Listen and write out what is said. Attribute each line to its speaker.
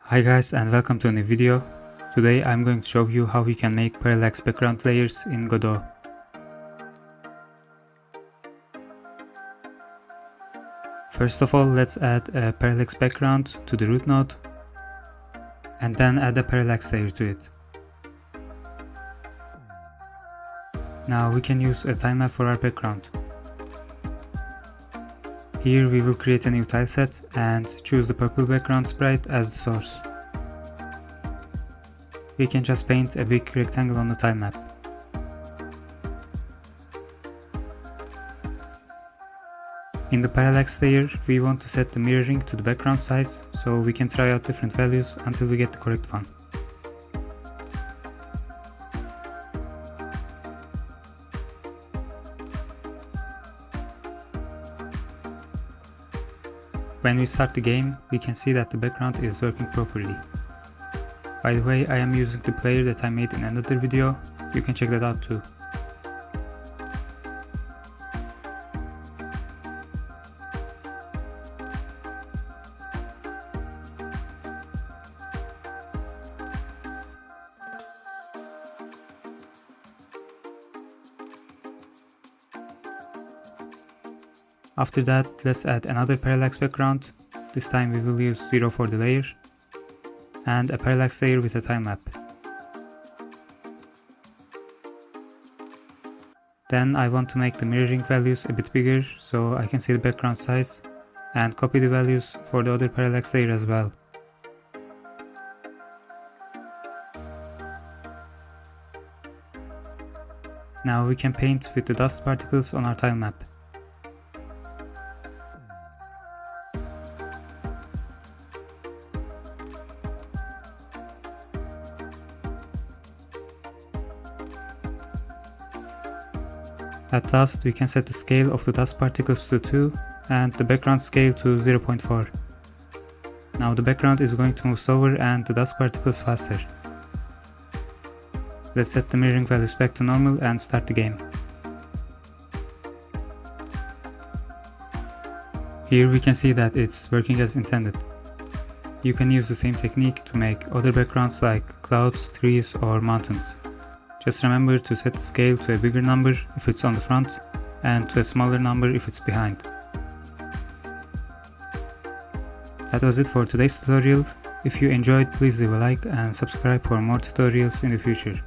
Speaker 1: Hi guys, and welcome to a new video. Today I'm going to show you how we can make parallax background layers in Godot. First of all, let's add a parallax background to the root node and then add a parallax layer to it. Now we can use a tilemap for our background. Here we will create a new tileset and choose the purple background sprite as the source. We can just paint a big rectangle on the tilemap. In the parallax layer, we want to set the mirroring to the background size so we can try out different values until we get the correct one. When we start the game, we can see that the background is working properly. By the way, I am using the player that I made in another video, you can check that out too. After that, let's add another parallax background. This time we will use 0 for the layer and a parallax layer with a tilemap. Then I want to make the mirroring values a bit bigger so I can see the background size and copy the values for the other parallax layer as well. Now we can paint with the dust particles on our tilemap. At last, we can set the scale of the dust particles to 2 and the background scale to 0.4. Now the background is going to move slower and the dust particles faster. Let's set the mirroring values back to normal and start the game. Here we can see that it's working as intended. You can use the same technique to make other backgrounds like clouds, trees or mountains. Just remember to set the scale to a bigger number if it's on the front and to a smaller number if it's behind. That was it for today's tutorial. If you enjoyed, please leave a like and subscribe for more tutorials in the future.